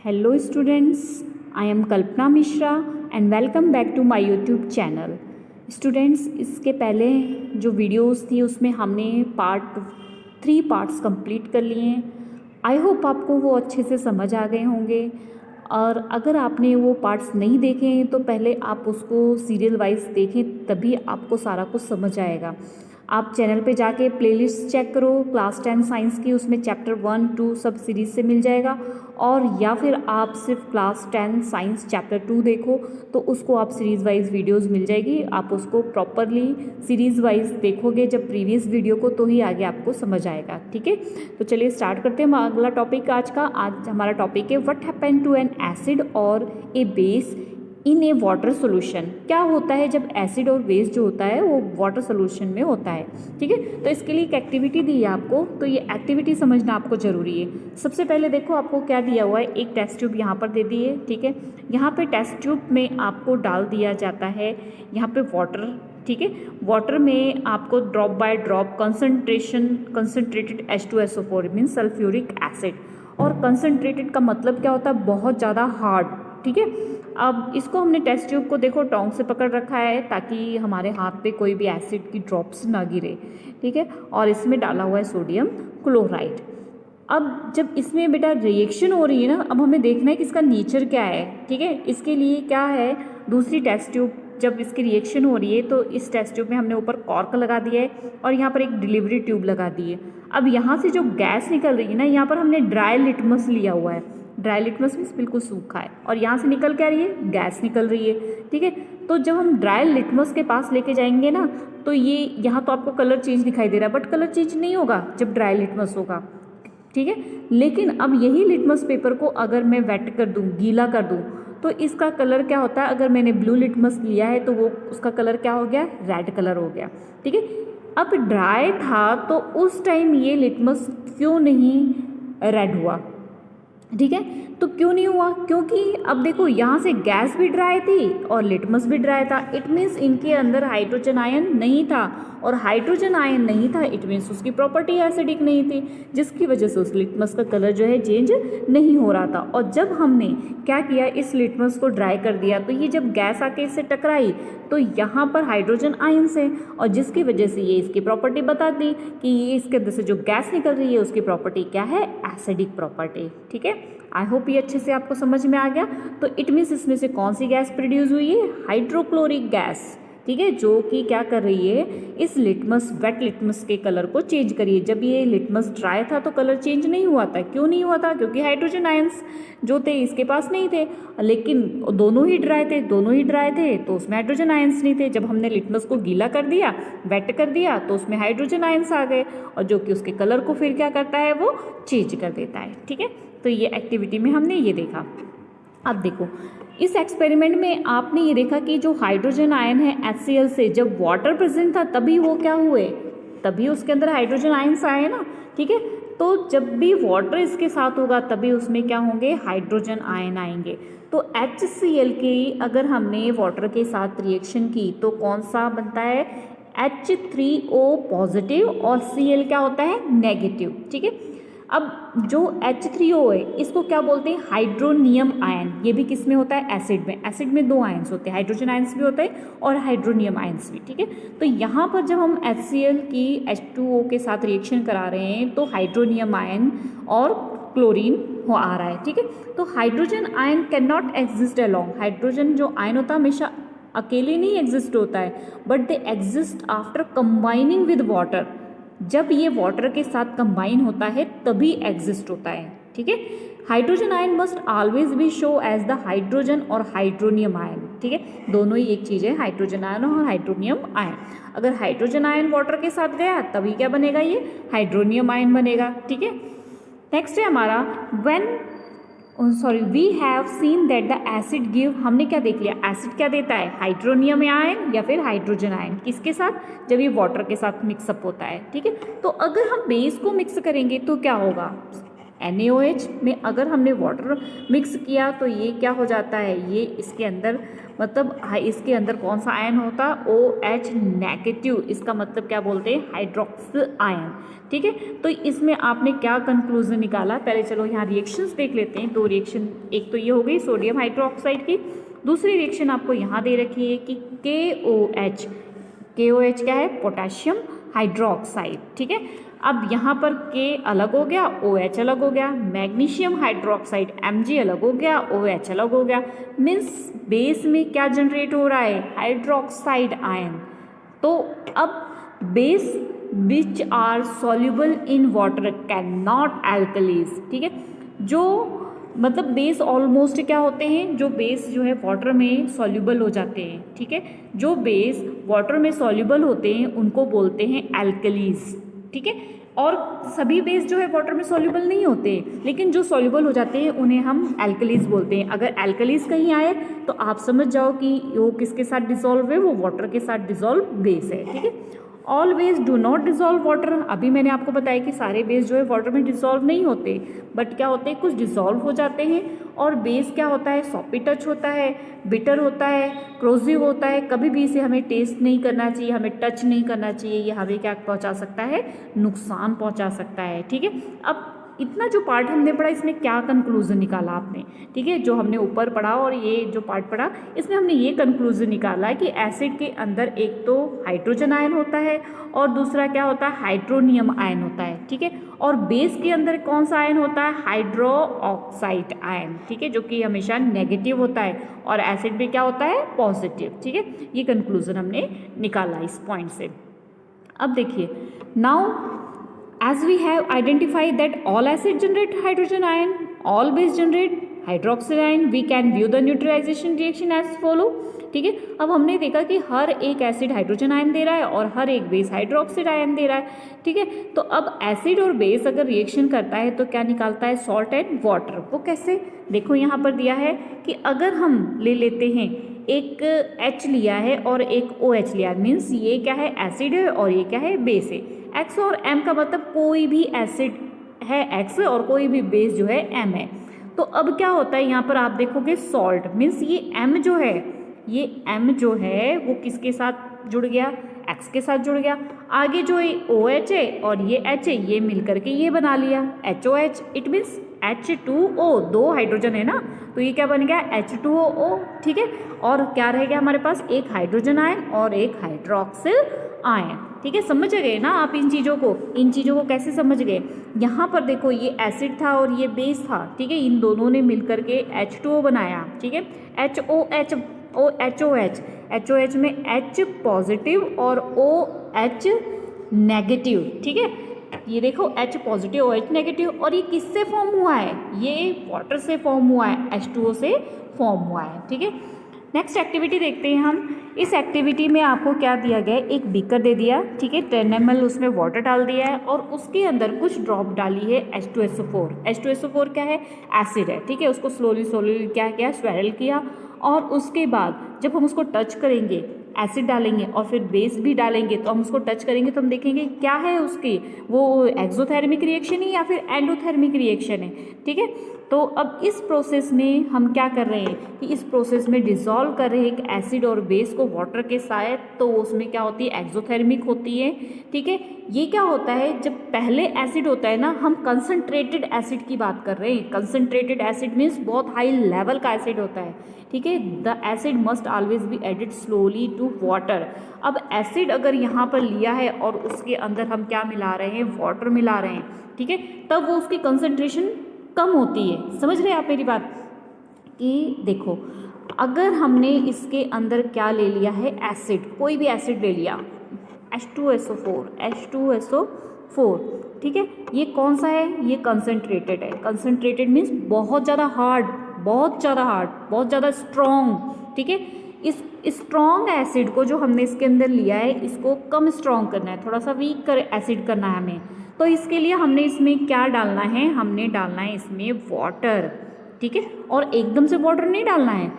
Hello students, I am Kalpana Mishra and welcome back to my YouTube channel. Students, इसके पहले जो videos थी उसमें हमने थ्री पार्ट्स कंप्लीट कर लिए हैं। आई होप आपको वो अच्छे से समझ आ गए होंगे, और अगर आपने वो पार्ट्स नहीं देखे हैं तो पहले आप उसको सीरियल वाइज देखें, तभी आपको सारा कुछ समझ आएगा। आप चैनल पे जाके प्लेलिस्ट चेक करो क्लास 10 साइंस की, उसमें चैप्टर 1, 2 सब सीरीज़ से मिल जाएगा। और या फिर आप सिर्फ क्लास 10 साइंस चैप्टर 2 देखो तो उसको आप सीरीज़ वाइज वीडियोस मिल जाएगी। आप उसको प्रॉपरली सीरीज़ वाइज देखोगे जब प्रीवियस वीडियो को, तो ही आगे आपको समझ आएगा। ठीक है, तो चलिए स्टार्ट करते हैं अगला टॉपिक आज का। आज हमारा टॉपिक है what happen to an acid और a base in a water solution. क्या होता है जब एसिड और बेस जो होता है वो वाटर सोल्यूशन में होता है। ठीक है, तो इसके लिए एक एक्टिविटी दी है आपको, तो ये एक्टिविटी समझना आपको ज़रूरी है। सबसे पहले देखो आपको क्या दिया हुआ है, एक टेस्ट ट्यूब यहाँ पर दे दी है। ठीक है, यहाँ पे टेस्ट ट्यूब में आपको डाल दिया जाता है यहाँ पे वाटर। ठीक है, वाटर में आपको drop by drop concentrated H2SO4 means sulphuric acid. और कंसनट्रेटेड का मतलब क्या होता है, बहुत ज़्यादा हार्ड। ठीक है, अब इसको हमने टेस्ट ट्यूब को देखो टोंग से पकड़ रखा है ताकि हमारे हाथ पे कोई भी एसिड की ड्रॉप्स ना गिरे। ठीक है, और इसमें डाला हुआ है सोडियम क्लोराइड। अब जब इसमें बेटा रिएक्शन हो रही है ना, अब हमें देखना है कि इसका नेचर क्या है। ठीक है, इसके लिए क्या है, दूसरी टेस्ट ट्यूब जब इसकी रिएक्शन हो रही है तो इस टेस्ट ट्यूब में हमने ऊपर कॉर्क लगा दिया है और यहाँ पर एक डिलीवरी ट्यूब लगा दी है। अब यहाँ से जो गैस निकल रही है ना, यहाँ पर हमने ड्राई लिटमस लिया हुआ है। ड्राई लिटमस मीन्स बिल्कुल सूखा है, और यहाँ से निकल क्या रही है, गैस निकल रही है। ठीक है, तो जब हम ड्राई लिटमस के पास लेके जाएंगे ना, तो ये यहाँ तो आपको कलर चेंज दिखाई दे रहा है, बट कलर चेंज नहीं होगा जब ड्राई लिटमस होगा। ठीक है, लेकिन अब यही लिटमस पेपर को अगर मैं वेट कर दूँ, गीला कर दूँ, तो इसका कलर क्या होता है, अगर मैंने ब्लू लिटमस लिया है तो वो उसका कलर क्या हो गया, रेड कलर हो गया। ठीक है, अब ड्राई था तो उस टाइम ये लिटमस क्यों नहीं रेड हुआ। ठीक है, तो क्यों नहीं हुआ, क्योंकि अब देखो यहाँ से गैस भी ड्राई थी और लिटमस भी ड्राई था। इट मीन्स इनके अंदर हाइड्रोजन आयन नहीं था, और हाइड्रोजन आयन नहीं था इट मीन्स उसकी प्रॉपर्टी एसिडिक नहीं थी, जिसकी वजह से उस लिटमस का कलर जो है चेंज नहीं हो रहा था। और जब हमने क्या किया, इस लिटमस को ड्राई कर दिया, तो ये जब गैस आके इससे टकराई तो यहाँ पर हाइड्रोजन आयन्स है, और जिसकी वजह से ये इसकी प्रॉपर्टी बता दी कि ये इसके अंदर से जो गैस निकल रही है उसकी प्रॉपर्टी क्या है, एसिडिक प्रॉपर्टी। ठीक है, आई होप ये अच्छे से आपको समझ में आ गया। तो इट मीन्स इसमें से कौन सी गैस प्रोड्यूस हुई है, हाइड्रोक्लोरिक गैस। ठीक है, जो कि क्या कर रही है, इस लिटमस वेट लिटमस के कलर को चेंज करिए। जब ये लिटमस ड्राई था तो कलर चेंज नहीं हुआ था। क्यों नहीं हुआ था, क्योंकि हाइड्रोजन आयंस जो थे इसके पास नहीं थे, लेकिन दोनों ही ड्राई थे तो उसमें हाइड्रोजन आयंस नहीं थे। जब हमने लिटमस को गीला कर दिया, वेट कर दिया, तो उसमें हाइड्रोजन आयंस आ गए, और जो कि उसके कलर को फिर क्या करता है, वो चेंज कर देता है। ठीक है, तो ये एक्टिविटी में हमने ये देखा। अब देखो इस एक्सपेरिमेंट में आपने ये देखा कि जो हाइड्रोजन आयन है HCl से, जब वाटर प्रेजेंट था तभी वो क्या हुए, तभी उसके अंदर हाइड्रोजन आयन्स आए ना। ठीक है, तो जब भी वाटर इसके साथ होगा तभी उसमें क्या होंगे, हाइड्रोजन आयन आएंगे। तो HCl की अगर हमने वाटर के साथ रिएक्शन की तो कौन सा बनता है, H3O पॉजिटिव, और Cl क्या होता है, नेगेटिव। ठीक है, अब जो H3O है इसको क्या बोलते हैं, हाइड्रोनियम आयन। ये भी किस में होता है, एसिड में। एसिड में दो आयन्स होते हैं, हाइड्रोजन आयन्स भी होते हैं और हाइड्रोनियम आयन्स भी। ठीक है, तो यहाँ पर जब हम HCl की H2O के साथ रिएक्शन करा रहे हैं तो हाइड्रोनियम आयन और क्लोरीन हो आ रहा है। ठीक है, तो hydrogen ion can not exist along. Hydrogen जो आयन होता है हमेशा अकेले नहीं एग्जिस्ट होता है, but they exist after combining with water. जब ये वाटर के साथ कंबाइन होता है तभी एग्जिस्ट होता है। ठीक है, hydrogen ion must always be show as the hydrogen और हाइड्रोनियम आयन। ठीक है, दोनों ही एक चीज़ है, हाइड्रोजन आयन और हाइड्रोनियम आयन। अगर हाइड्रोजन आयन वाटर के साथ गया तभी क्या बनेगा, ये हाइड्रोनियम आयन बनेगा। ठीक है, नेक्स्ट है हमारा we have seen that the acid give. हमने क्या देख लिया, एसिड क्या देता है, हाइड्रोनियम आयन या फिर हाइड्रोजन आयन। किसके साथ, जब ये वाटर के साथ मिक्सअप होता है। ठीक है, तो अगर हम बेस को मिक्स करेंगे तो क्या होगा, NaOH में अगर हमने वाटर मिक्स किया तो ये क्या हो जाता है, ये इसके अंदर मतलब इसके अंदर कौन सा आयन होता है, OH नेगेटिव, इसका मतलब क्या बोलते हैं, हाइड्रोक्सिल आयन। ठीक है, तो इसमें आपने क्या कंक्लूजन निकाला, पहले चलो यहाँ रिएक्शंस देख लेते हैं। 2 रिएक्शन, एक तो ये हो गई सोडियम हाइड्रोक्साइड की, दूसरी रिएक्शन आपको यहाँ दे रखी है कि KOH क्या है, पोटेशियम हाइड्रोक्साइड। ठीक है, अब यहाँ पर K अलग हो गया, OH अलग हो गया, मैग्नीशियम हाइड्रोक्साइड Mg अलग हो गया, OH अलग हो गया, मीन्स बेस में क्या जनरेट हो रहा है, हाइड्रोक्साइड आयन। तो अब base which are soluble in water can not alkalies. ठीक है, जो मतलब बेस ऑलमोस्ट क्या होते हैं, जो बेस जो है वाटर में सॉल्युबल हो जाते हैं। ठीक है, जो बेस वाटर में सॉल्युबल होते हैं उनको बोलते हैं एल्कलीज। ठीक है, और सभी बेस जो है वाटर में सॉल्युबल नहीं होते, लेकिन जो सॉल्युबल हो जाते हैं उन्हें हम एल्कलीज बोलते हैं। अगर एल्कलीज कहीं आए तो आप समझ जाओ कि वो किसके साथ डिसॉल्व है, वो वाटर के साथ डिसॉल्व बेस है। ठीक है, all base do not dissolve water. अभी मैंने आपको बताया कि सारे बेस जो है वाटर में डिसॉल्व नहीं होते, बट क्या होते हैं, कुछ डिसॉल्व हो जाते हैं। और बेस क्या होता है, सॉपी टच होता है, बिटर होता है, क्रोजिव होता है। कभी भी इसे हमें टेस्ट नहीं करना चाहिए, हमें टच नहीं करना चाहिए, ये हमें क्या पहुंचा सकता है, नुकसान पहुंचा सकता है। ठीक है, अब इतना जो पार्ट हमने पढ़ा इसमें क्या कंक्लूजन निकाला आपने। ठीक है, जो हमने ऊपर पढ़ा और ये जो पार्ट पढ़ा इसमें हमने ये कंक्लूजन निकाला है कि एसिड के अंदर एक तो हाइड्रोजन आयन होता है और दूसरा क्या होता है, हाइड्रोनियम आयन होता है। ठीक है, और बेस के अंदर कौन सा आयन होता है, हाइड्रो ऑक्साइड आयन। ठीक है, जो कि हमेशा नेगेटिव होता है, और एसिड में क्या होता है, पॉजिटिव। ठीक है, ये कंक्लूजन हमने निकाला इस पॉइंट से। अब देखिए, now as we have identified that all acid generate hydrogen ion, all base generate hydroxyl ion, we can view the neutralization reaction as follow। ठीक है, अब हमने देखा कि हर एक एसिड हाइड्रोजन आयन दे रहा है और हर एक बेस हाइड्रोक्साइड आयन दे रहा है। ठीक है, तो अब एसिड और बेस अगर रिएक्शन करता है तो क्या निकालता है, सॉल्ट एंड वाटर। वो कैसे, देखो यहाँ पर दिया है कि अगर हम ले लेते हैं, एक H लिया है और एक OH लिया है, मीन्स ये क्या है, एसिड है और ये क्या है, बेस है। X और M का मतलब कोई भी एसिड है X और कोई भी बेस जो है M है। तो अब क्या होता है, यहाँ पर आप देखोगे सॉल्ट, मीन्स ये M जो है, ये M जो है वो किसके साथ जुड़ गया, X के साथ जुड़ गया। आगे जो ये OH है और ये H है, ये मिल करके ये बना लिया HOH। It means H2O, 2 hydrogen है ना, तो ये क्या बन गया, H2O। ठीक है, और क्या रह गया हमारे पास, एक हाइड्रोजन आयन और एक हाइड्रोक्सिल आयन। ठीक है, समझ गए ना आप इन चीज़ों को कैसे समझ गए। यहाँ पर देखो, ये एसिड था और ये बेस था। ठीक है, इन दोनों ने मिलकर के H2O बनाया। ठीक है, HOH में H पॉजिटिव और OH नेगेटिव। ठीक है, ये देखो H पॉजिटिव OH नेगेटिव, और ये किससे फॉर्म हुआ है, ये वाटर से फॉर्म हुआ है, H2O से फॉर्म हुआ है। ठीक है, नेक्स्ट एक्टिविटी देखते हैं हम। इस एक्टिविटी में आपको क्या दिया गया है, एक बीकर दे दिया। ठीक है, 10 ml उसमें वाटर डाल दिया है और उसके अंदर कुछ ड्रॉप डाली है H2SO4। H2SO4 क्या है, एसिड है। ठीक है, उसको स्लोली क्या किया, स्वेरल किया, और उसके बाद जब हम उसको टच करेंगे, एसिड डालेंगे और फिर बेस भी डालेंगे, तो हम उसको टच करेंगे तो हम देखेंगे क्या है उसकी, वो एक्सोथर्मिक रिएक्शन है या फिर एंडोथर्मिक रिएक्शन है। ठीक है, तो अब इस प्रोसेस में हम क्या कर रहे हैं कि इस प्रोसेस में डिसॉल्व कर रहे हैं एक एसिड और बेस को वाटर के साथ, तो उसमें क्या होती है, एक्सोथर्मिक होती है। ठीक है, ये क्या होता है, जब पहले एसिड होता है ना, हम कंसनट्रेटेड एसिड की बात कर रहे हैं। कंसनट्रेटेड एसिड मीन्स बहुत हाई लेवल का एसिड होता है। ठीक है, the acid must always be added slowly to water. अब एसिड अगर यहाँ पर लिया है और उसके अंदर हम क्या मिला रहे हैं, वाटर मिला रहे हैं। ठीक है, तब वो उसकी कंसनट्रेशन कम होती है। समझ रहे हैं आप मेरी बात, कि देखो अगर हमने इसके अंदर क्या ले लिया है, एसिड, कोई भी एसिड ले लिया, H2SO4। ठीक है, ये कौन सा है, ये कंसनट्रेटेड है। कंसनट्रेटेड मीन्स बहुत ज़्यादा हार्ड, बहुत ज़्यादा स्ट्रॉन्ग। ठीक है, इस स्ट्रॉन्ग एसिड को जो हमने इसके अंदर लिया है, इसको कम स्ट्रॉन्ग करना है, थोड़ा सा वीक एसिड करना है हमें। तो इसके लिए हमने इसमें क्या डालना है, हमने डालना है इसमें वाटर। ठीक है, और एकदम से वाटर नहीं डालना है,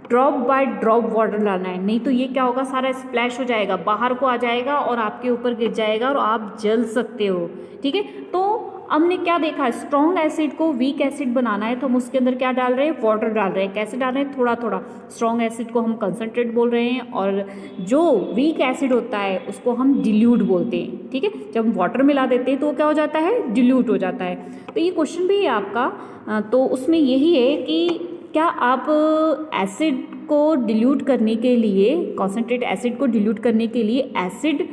ड्रॉप बाय ड्रॉप वाटर डालना है, नहीं तो ये क्या होगा, सारा स्प्लैश हो जाएगा, बाहर को आ जाएगा और आपके ऊपर गिर जाएगा और आप जल सकते हो। ठीक है, तो हमने क्या देखा, स्ट्रॉन्ग एसिड को वीक एसिड बनाना है तो हम उसके अंदर क्या डाल रहे हैं, वाटर डाल रहे हैं। कैसे डाल रहे हैं, थोड़ा थोड़ा। स्ट्रॉन्ग एसिड को हम कंसनट्रेट बोल रहे हैं और जो वीक एसिड होता है उसको हम डिल्यूट बोलते हैं, ठीक है। जब हम वाटर मिला देते हैं तो वो क्या हो जाता है, डिल्यूट हो जाता है। तो ये क्वेश्चन भी है आपका, तो उसमें यही है कि क्या आप एसिड को डिल्यूट करने के लिए, कॉन्सेंट्रेट एसिड को डिल्यूट करने के लिए एसिड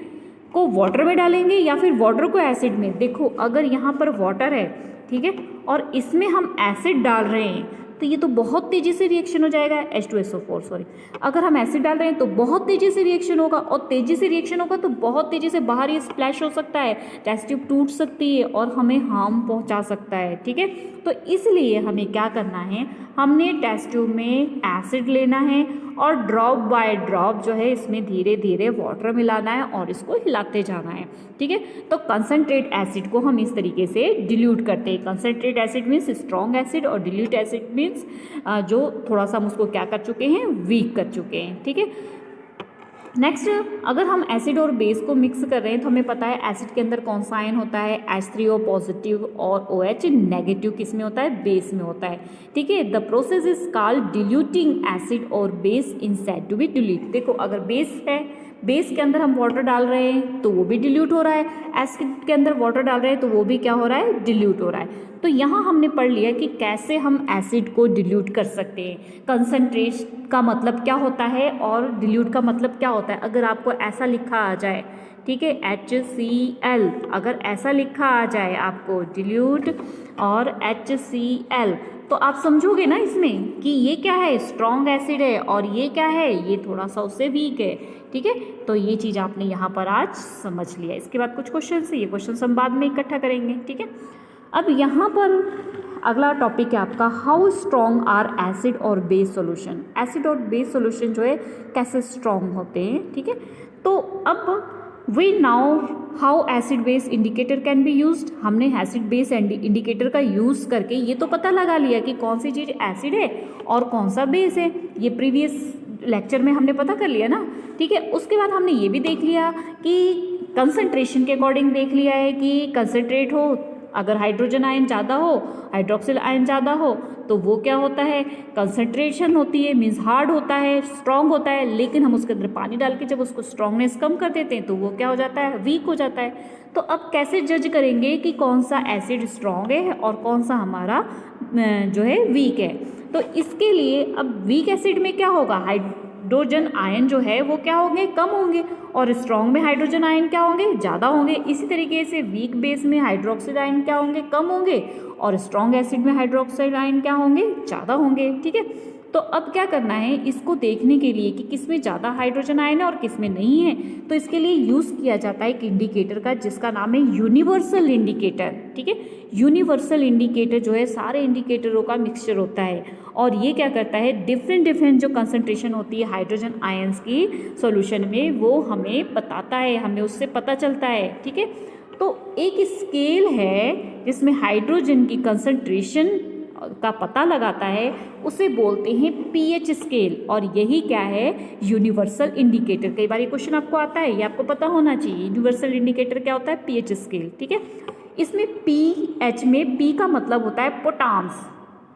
को वाटर में डालेंगे या फिर वाटर को एसिड में। देखो अगर यहाँ पर वाटर है, ठीक है, और इसमें हम एसिड डाल रहे हैं तो ये तो बहुत तेज़ी से रिएक्शन हो जाएगा, H2SO4 सॉरी। अगर हम एसिड डाल रहे हैं तो बहुत तेज़ी से रिएक्शन होगा, और तेज़ी से रिएक्शन होगा तो बहुत तेज़ी से बाहर ये स्प्लैश हो सकता है, टेस्ट ट्यूब टूट सकती है और हमें हार्म पहुंचा सकता है, ठीक है। तो इसलिए हमें क्या करना है, हमने टेस्ट ट्यूब में एसिड लेना है और ड्रॉप बाय ड्रॉप जो है इसमें धीरे धीरे वाटर मिलाना है और इसको हिलाते जाना है, ठीक है। तो कंसनट्रेट एसिड को हम इस तरीके से डिल्यूट करते हैं। Concentrate acid means strong acid और डिल्यूट एसिड मीन्स जो थोड़ा सा हम उसको क्या कर चुके हैं, वीक कर चुके हैं, ठीक है। नेक्स्ट, अगर हम एसिड और बेस को मिक्स कर रहे हैं तो हमें पता है एसिड के अंदर कौन सा आयन होता है, H3O पॉजिटिव, और OH नेगेटिव किस में होता है, बेस में होता है, ठीक है। The process is called diluting acid और base in said to be dilute. देखो अगर बेस है, बेस के अंदर हम वाटर डाल रहे हैं तो वो भी डिल्यूट हो रहा है, एसिड के अंदर वाटर डाल रहे हैं तो वो भी क्या हो रहा है, डिल्यूट हो रहा है। तो यहाँ हमने पढ़ लिया कि कैसे हम एसिड को डिल्यूट कर सकते हैं, कंसंट्रेशन का मतलब क्या होता है और डिल्यूट का मतलब क्या होता है। अगर आपको ऐसा लिखा आ जाए, ठीक है, HCl, अगर ऐसा लिखा आ जाए आपको डिल्यूट और HCl, तो आप समझोगे ना इसमें कि ये क्या है, स्ट्रॉन्ग एसिड है और ये क्या है, ये थोड़ा सा उससे वीक है, ठीक है। तो ये चीज़ आपने यहाँ पर आज समझ लिया। इसके बाद कुछ क्वेश्चन है, ये क्वेश्चन हम बाद में इकट्ठा करेंगे, ठीक है। अब यहाँ पर अगला टॉपिक है आपका, हाउ स्ट्रॉन्ग आर एसिड और बेस सॉल्यूशन। एसिड और बेस सॉल्यूशन जो है कैसे स्ट्रॉन्ग होते हैं, ठीक है। तो अब we now how acid base indicator can be used. हमने एसिड बेस इंडिकेटर का यूज़ करके ये तो पता लगा लिया कि कौन सी चीज़ एसिड है और कौन सा बेस है, ये प्रीवियस लेक्चर में हमने पता कर लिया ना, ठीक है। उसके बाद हमने ये भी देख लिया कि कंसंट्रेशन के अकॉर्डिंग देख लिया है कि कंसंट्रेट हो, अगर हाइड्रोजन आयन ज़्यादा हो, हाइड्रोक्सिल आयन ज़्यादा हो तो वो क्या होता है, कंसंट्रेशन होती है, मीन्स हार्ड होता है, स्ट्रॉन्ग होता है। लेकिन हम उसके अंदर पानी डाल के जब उसको स्ट्रॉन्गनेस कम कर देते हैं तो वो क्या हो जाता है, वीक हो जाता है। तो अब कैसे जज करेंगे कि कौन सा एसिड स्ट्रॉन्ग है और कौन सा हमारा जो है वीक है। तो इसके लिए अब वीक एसिड में क्या होगा, हाइड्रोजन आयन जो है वो क्या होंगे, कम होंगे, और स्ट्रॉन्ग में हाइड्रोजन आयन क्या होंगे, ज़्यादा होंगे। इसी तरीके से वीक बेस में हाइड्रोक्साइड आयन क्या होंगे, कम होंगे, और स्ट्रॉन्ग एसिड में हाइड्रोक्साइड आयन क्या होंगे, ज़्यादा होंगे, ठीक है। तो अब क्या करना है, इसको देखने के लिए कि किस में ज़्यादा हाइड्रोजन आयन है और किस में नहीं है, तो इसके लिए यूज़ किया जाता है एक इंडिकेटर का जिसका नाम है यूनिवर्सल इंडिकेटर, ठीक है। यूनिवर्सल इंडिकेटर जो है सारे इंडिकेटरों का मिक्सचर होता है और ये क्या करता है, डिफरेंट जो कंसंट्रेशन होती है हाइड्रोजन आयंस की सॉल्यूशन में वो हमें बताता है, हमें उससे पता चलता है, ठीक है। तो एक स्केल है जिसमें हाइड्रोजन की कंसंट्रेशन का पता लगाता है, उसे बोलते हैं पीएच स्केल, और यही क्या है, यूनिवर्सल इंडिकेटर। कई बार ये क्वेश्चन आपको आता है, ये आपको पता होना चाहिए, यूनिवर्सल इंडिकेटर क्या होता है, पीएच स्केल, ठीक है। इसमें पीएच में पी का मतलब होता है पोटांस,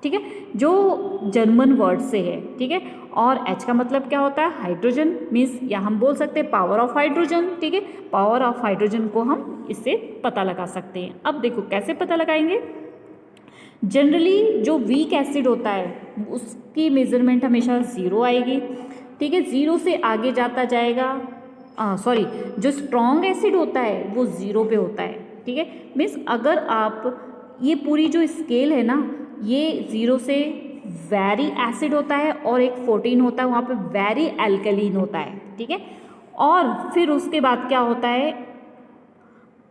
ठीक है, जो जर्मन वर्ड से है, ठीक है, और एच का मतलब क्या होता है, हाइड्रोजन, मीन्स या हम बोल सकते हैं पावर ऑफ हाइड्रोजन, ठीक है। पावर ऑफ हाइड्रोजन को हम इससे पता लगा सकते हैं। अब देखो कैसे पता लगाएंगे। जनरली जो वीक एसिड होता है उसकी मेजरमेंट हमेशा 0 आएगी, ठीक है, 0 से आगे जाता जाएगा, सॉरी, जो स्ट्रॉन्ग एसिड होता है वो 0 पे होता है, ठीक है। मीन्स अगर आप ये पूरी जो स्केल है ना, ये 0 से वेरी एसिड होता है और एक 14 होता है, वहाँ पे वेरी एल्कलीन होता है, ठीक है। और फिर उसके बाद क्या होता है,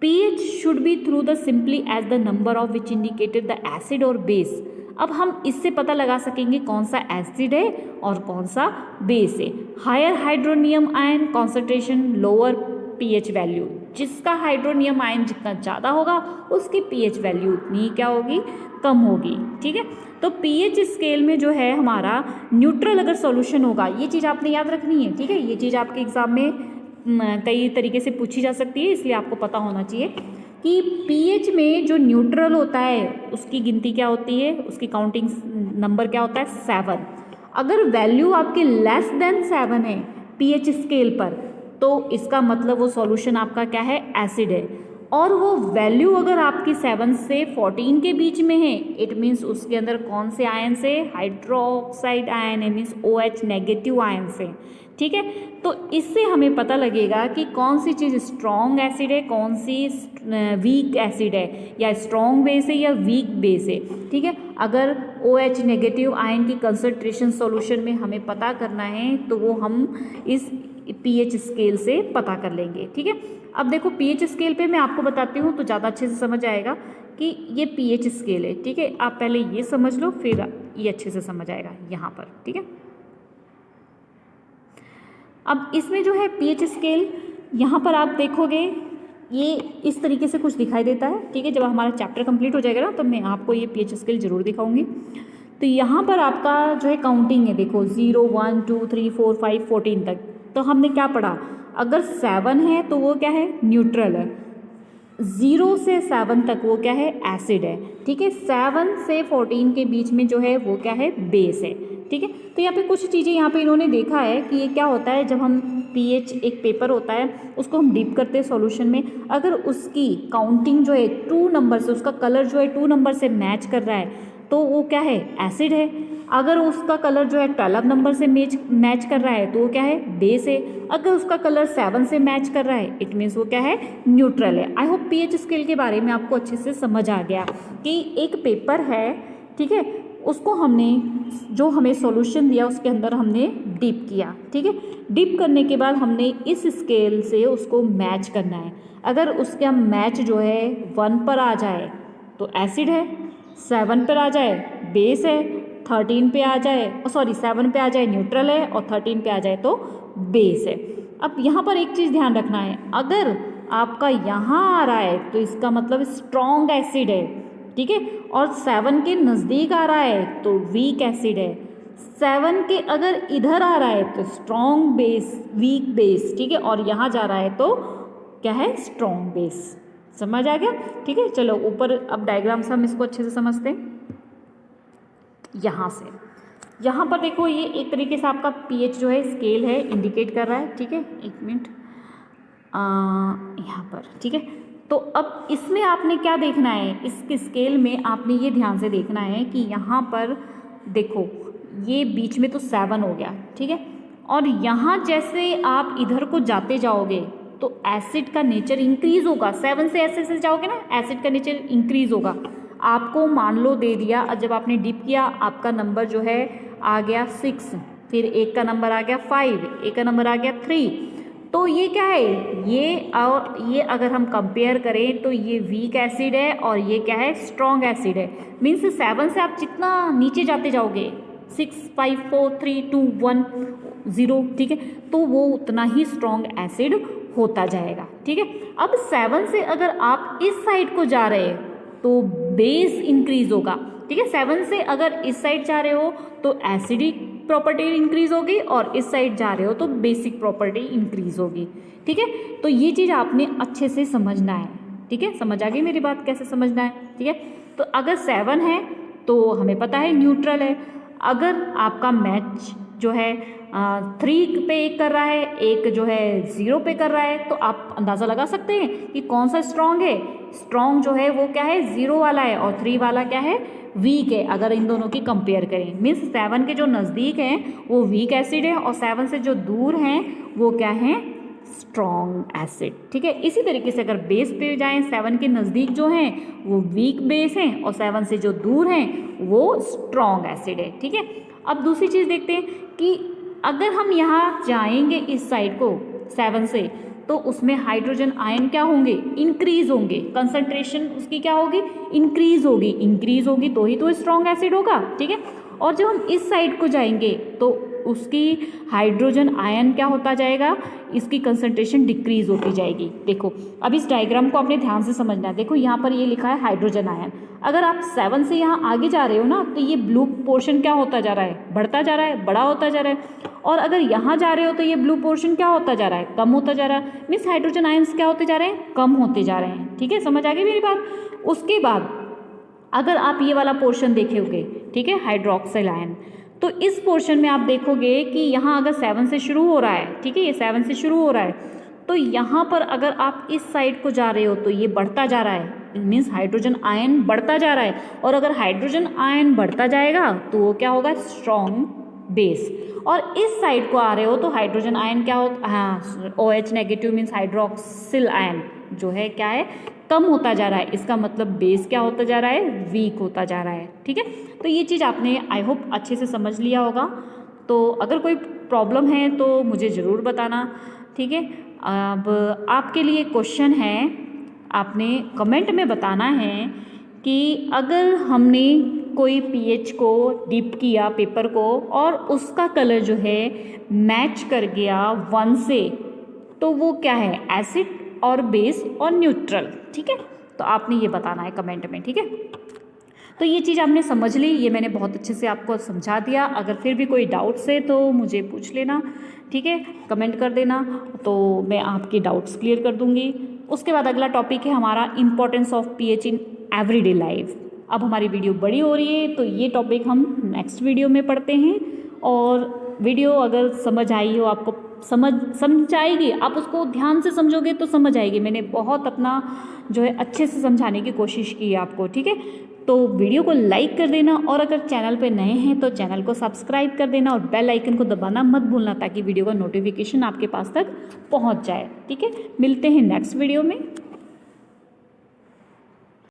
pH should be through the simply as the number of which indicated the acid or base। अब हम इससे पता लगा सकेंगे कौन सा एसिड है और कौन सा बेस है। Higher hydronium ion concentration, lower pH value, जिसका हाइड्रोनियम आयन जितना ज़्यादा होगा उसकी pH वैल्यू उतनी क्या होगी, कम होगी, ठीक है। तो pH स्केल में जो है हमारा न्यूट्रल अगर सॉल्यूशन होगा, ये चीज़ आपने याद रखनी है, ठीक है। ये चीज़ आपके एग्जाम में कई तरीके से पूछी जा सकती है, इसलिए आपको पता होना चाहिए। कि पीएच में जो न्यूट्रल होता है उसकी गिनती क्या होती है, उसकी काउंटिंग नंबर क्या होता है 7। अगर वैल्यू आपकी लेस देन 7 है पीएच स्केल पर तो इसका मतलब वो सॉल्यूशन आपका क्या है, एसिड है। और वो वैल्यू अगर आपकी 7 से 14 के बीच में है, इट मीन्स उसके अंदर कौन से आयन से, हाइड्रोक्साइड आयन है, मीन्स OH नेगेटिव आयन से। ठीक है, तो इससे हमें पता लगेगा कि कौन सी चीज़ स्ट्रॉन्ग एसिड है, कौन सी वीक एसिड है, या स्ट्रॉन्ग बेस है या वीक बेस है। ठीक है, अगर OH नेगेटिव आयन की कंसंट्रेशन सॉल्यूशन में हमें पता करना है तो वो हम इस पीएच स्केल से पता कर लेंगे। ठीक है, अब देखो पीएच स्केल पे मैं आपको बताती हूँ तो ज़्यादा अच्छे से समझ आएगा कि ये पीएच स्केल है। ठीक है, आप पहले ये समझ लो फिर ये अच्छे से समझ आएगा यहाँ पर। ठीक है, अब इसमें जो है पीएच स्केल, यहाँ पर आप देखोगे ये इस तरीके से कुछ दिखाई देता है। ठीक है, जब हमारा चैप्टर कंप्लीट हो जाएगा ना तो मैं आपको ये पीएच स्केल जरूर दिखाऊंगी। तो यहाँ पर आपका जो है काउंटिंग है, देखो 0 1 2 3 4 5 14 तक। तो हमने क्या पढ़ा, अगर 7 है तो वो क्या है, न्यूट्रल है। 0 से 7 तक वो क्या है, एसिड है। ठीक है, 7 से 14 के बीच में जो है वो क्या है, बेस है। ठीक है, तो यहाँ पे कुछ चीज़ें यहाँ पे इन्होंने देखा है कि ये क्या होता है, जब हम पीएच एक पेपर होता है उसको हम डिप करते हैं सॉल्यूशन में, अगर उसकी काउंटिंग जो है 2 नंबर से, उसका कलर जो है 2 नंबर से मैच कर रहा है तो वो क्या है, एसिड है। अगर उसका कलर जो है 12 नंबर से मैच कर रहा है तो वो क्या है, बेस है। अगर उसका कलर 7 से मैच कर रहा है इट मीन्स वो क्या है, न्यूट्रल है। आई होप पीएच स्केल के बारे में आपको अच्छे से समझ आ गया कि एक पेपर है, ठीक है, उसको हमने जो हमें सॉल्यूशन दिया उसके अंदर हमने डिप किया। ठीक है, डिप करने के बाद हमने इस स्केल से उसको मैच करना है। अगर उसका मैच जो है 1 पर आ जाए तो एसिड है, 7 पर आ जाए बेस है, 13 पे आ जाए, सॉरी 7 पे आ जाए न्यूट्रल है, और 13 पे आ जाए तो बेस है। अब यहाँ पर एक चीज़ ध्यान रखना है, अगर आपका यहाँ आ रहा है तो इसका मतलब स्ट्रॉन्ग एसिड है। ठीक है, और 7 के नज़दीक आ रहा है तो वीक एसिड है। 7 के अगर इधर आ रहा है तो स्ट्रॉन्ग बेस, वीक बेस। ठीक है, और यहाँ जा रहा है तो क्या है, स्ट्रॉन्ग बेस। समझ आ गया? ठीक है, चलो ऊपर अब डायग्राम से हम इसको अच्छे से समझते हैं। यहाँ से यहाँ पर देखो ये एक तरीके से आपका पीएच जो है स्केल है, इंडिकेट कर रहा है। ठीक है, एक मिनट, यहाँ पर। ठीक है, तो अब इसमें आपने क्या देखना है, इस स्केल में आपने ये ध्यान से देखना है कि यहाँ पर देखो ये बीच में तो 7 हो गया। ठीक है, और यहाँ जैसे आप इधर को जाते जाओगे तो एसिड का नेचर इंक्रीज होगा। 7 से ऐसे से जाओगे ना, एसिड का नेचर इंक्रीज होगा। आपको मान लो दे दिया, जब आपने डिप किया आपका नंबर जो है आ गया 6, फिर एक का नंबर आ गया 5, एक का नंबर आ गया 3। तो ये क्या है, ये और ये अगर हम कंपेयर करें तो ये वीक एसिड है और ये क्या है, स्ट्रॉन्ग एसिड है। मीन्स 7 से आप जितना नीचे जाते जाओगे, 6 5 4 3 2 1 0, ठीक है, तो वो उतना ही स्ट्रॉन्ग एसिड होता जाएगा। ठीक है, अब 7 से अगर आप इस साइड को जा रहे हैं तो बेस इंक्रीज होगा। ठीक है, 7 से अगर इस साइड जा रहे हो तो एसिडिक प्रॉपर्टी इंक्रीज होगी, और इस साइड जा रहे हो तो बेसिक प्रॉपर्टी इंक्रीज होगी। ठीक है, तो ये चीज़ आपने अच्छे से समझना है। ठीक है, समझ आ गई मेरी बात, कैसे समझना है? ठीक है, तो अगर 7 है तो हमें पता है न्यूट्रल है। अगर आपका मैच जो है 3 पे एक कर रहा है, एक जो है 0 पे कर रहा है, तो आप अंदाज़ा लगा सकते हैं कि कौन सा स्ट्रॉन्ग है। स्ट्रॉन्ग जो है वो क्या है, 0 वाला है, और 3 वाला क्या है, वीक है। अगर इन दोनों की कंपेयर करें, मीन्स 7 के जो नज़दीक हैं वो वीक एसिड है, और 7 से जो दूर हैं वो क्या है, स्ट्रॉन्ग एसिड। ठीक है, इसी तरीके से अगर बेस पे जाएं, 7 के नज़दीक जो हैं वो वीक बेस हैं, और 7 से जो दूर हैं वो स्ट्रॉन्ग एसिड है। ठीक है, अब दूसरी चीज़ देखते हैं कि अगर हम यहाँ जाएंगे इस साइड को 7 से, तो उसमें हाइड्रोजन आयन क्या होंगे, इंक्रीज होंगे। कंसंट्रेशन उसकी क्या होगी, इंक्रीज होगी। इंक्रीज होगी तो ही तो स्ट्रॉन्ग एसिड होगा। ठीक है, और जब हम इस साइड को जाएंगे तो उसकी हाइड्रोजन आयन क्या होता जाएगा, इसकी कंसंट्रेशन डिक्रीज होती जाएगी। देखो अब इस डायग्राम को आपने ध्यान से समझना है। देखो यहाँ पर ये लिखा है हाइड्रोजन आयन, अगर आप 7 से यहाँ आगे जा रहे हो ना तो ये ब्लू पोर्शन क्या होता जा रहा है, बढ़ता जा रहा है, बड़ा होता जा रहा है। और अगर यहाँ जा रहे हो तो ये ब्लू पोर्शन क्या होता जा रहा है, कम होता जा रहा है। मीन्स हाइड्रोजन आयंस क्या होते जा रहे हैं, कम होते जा रहे हैं। ठीक है, समझ आ गई मेरी बात। उसके बाद अगर आप ये वाला पोर्शन देखोगे, ठीक है, हाइड्रोक्सिल आयन, तो इस पोर्शन में आप देखोगे कि यहाँ अगर 7 से शुरू हो रहा है, ठीक है, ये 7 से शुरू हो रहा है, तो यहाँ पर अगर आप इस साइड को जा रहे हो तो ये बढ़ता जा रहा है, मीन्स हाइड्रोजन आयन बढ़ता जा रहा है। और अगर हाइड्रोजन आयन बढ़ता जाएगा तो वो क्या होगा, स्ट्रॉन्ग बेस। और इस साइड को आ रहे हो तो हाइड्रोजन आयन क्या होता, हाँ OH negative means hydroxyl ion जो है क्या है, कम होता जा रहा है। इसका मतलब बेस क्या होता जा रहा है, वीक होता जा रहा है। ठीक है, तो ये चीज़ आपने आई होप अच्छे से समझ लिया होगा। तो अगर कोई प्रॉब्लम है तो मुझे ज़रूर बताना। ठीक है, अब आपके लिए क्वेश्चन है, आपने कमेंट में बताना है कि अगर हमने कोई पीएच को डिप किया पेपर को और उसका कलर जो है मैच कर गया 1 से, तो वो क्या है, एसिड और बेस और न्यूट्रल। ठीक है, तो आपने ये बताना है कमेंट में। ठीक है, तो ये चीज़ आपने समझ ली, ये मैंने बहुत अच्छे से आपको समझा दिया। अगर फिर भी कोई डाउट्स है तो मुझे पूछ लेना, ठीक है, कमेंट कर देना, तो मैं आपके डाउट्स क्लियर कर दूंगी। उसके बाद अगला टॉपिक है हमारा importance of pH in everyday life. अब हमारी वीडियो बड़ी हो रही है तो ये टॉपिक हम नेक्स्ट वीडियो में पढ़ते हैं। और वीडियो अगर समझ आई हो, आपको समझ आएगी, आप उसको ध्यान से समझोगे तो समझ आएगी। मैंने बहुत अपना जो है अच्छे से समझाने की कोशिश की है आपको। ठीक है, तो वीडियो को लाइक कर देना और अगर चैनल पे नए हैं तो चैनल को सब्सक्राइब कर देना और बेल आइकन को दबाना मत भूलना ताकि वीडियो का नोटिफिकेशन आपके पास तक पहुंच जाए। ठीक है, मिलते हैं नेक्स्ट वीडियो में।